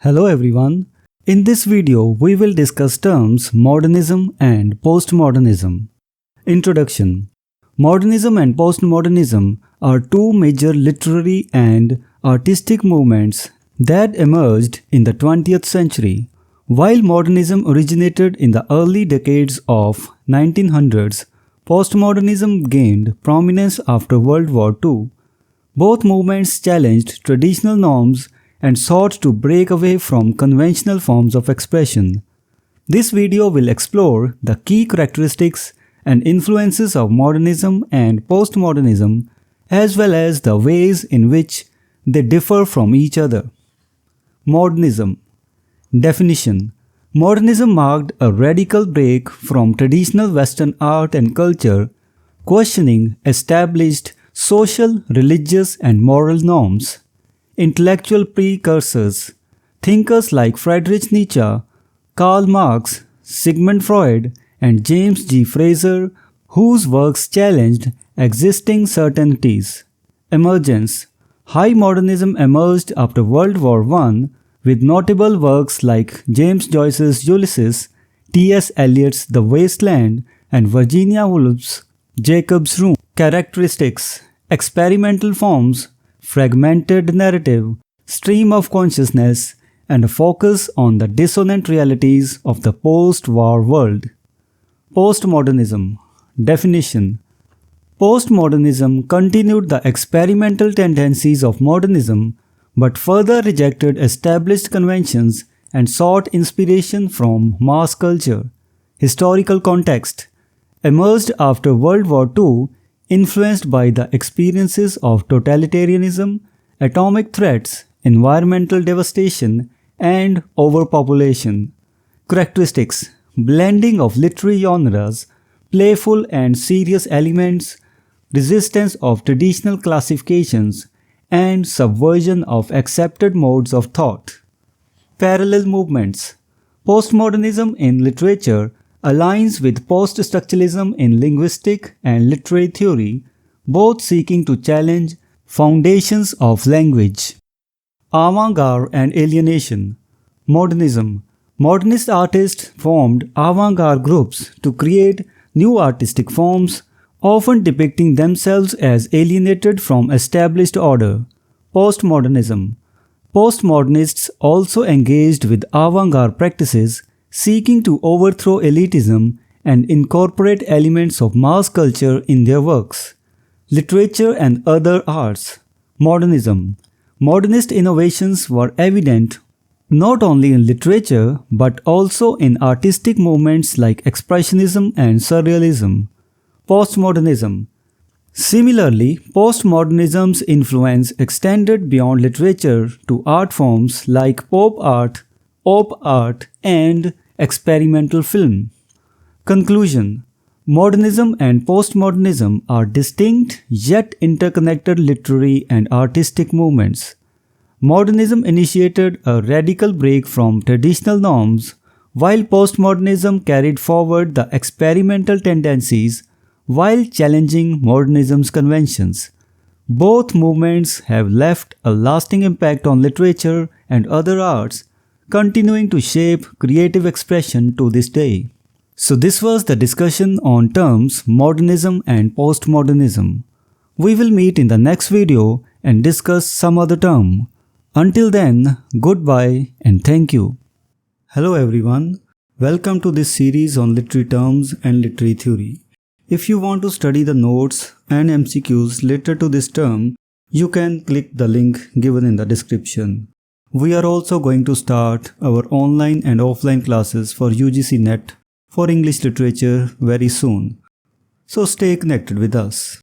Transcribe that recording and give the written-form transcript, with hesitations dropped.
Hello everyone. In this video, we will discuss terms modernism and postmodernism. Introduction. Modernism and postmodernism are two major literary and artistic movements that emerged in the 20th century. While modernism originated in the early decades of 1900s, postmodernism gained prominence after World War II. Both movements challenged traditional norms and sought to break away from conventional forms of expression. This video will explore the key characteristics and influences of modernism and postmodernism, as well as the ways in which they differ from each other. Modernism. Definition. Modernism marked a radical break from traditional Western art and culture, questioning established social, religious, and moral norms. Intellectual precursors. Thinkers like Friedrich Nietzsche, Karl Marx, Sigmund Freud, and James G. Frazer, whose works challenged existing certainties. Emergence. High modernism emerged after World War I, with notable works like James Joyce's Ulysses, T.S. Eliot's The Waste Land, and Virginia Woolf's Jacob's Room. Characteristics. Experimental forms, fragmented narrative, stream of consciousness, and a focus on the dissonant realities of the post-war world. Postmodernism. Definition. Postmodernism continued the experimental tendencies of modernism, but further rejected established conventions and sought inspiration from mass culture. Historical context. Emerged after World War II, influenced by the experiences of totalitarianism, atomic threats, environmental devastation, and overpopulation. Characteristics. Blending of literary genres, playful and serious elements, resistance of traditional classifications, and subversion of accepted modes of thought. Parallel movements. Postmodernism in literature aligns with post-structuralism in linguistic and literary theory, both seeking to challenge foundations of language. Avant-garde and alienation. Modernism. Modernist artists formed avant-garde groups to create new artistic forms, often depicting themselves as alienated from established order. Postmodernism. Postmodernists also engaged with avant-garde practices, seeking to overthrow elitism and incorporate elements of mass culture in their works. Literature and other arts. Modernism. Modernist innovations were evident not only in literature but also in artistic movements like Expressionism and Surrealism. Postmodernism. Similarly, postmodernism's influence extended beyond literature to art forms like pop art, op art, and experimental film. Conclusion. Modernism and postmodernism are distinct yet interconnected literary and artistic movements. Modernism initiated a radical break from traditional norms, while postmodernism carried forward the experimental tendencies while challenging modernism's conventions. Both movements have left a lasting impact on literature and other arts, continuing to shape creative expression to this day. So this was the discussion on terms modernism and postmodernism. We will meet in the next video and discuss some other term. Until then, goodbye and thank you. Hello everyone. Welcome to this series on literary terms and literary theory. If you want to study the notes and MCQs related to this term, you can click the link given in the description. We are also going to start our online and offline classes for UGC NET for English literature very soon. So stay connected with us.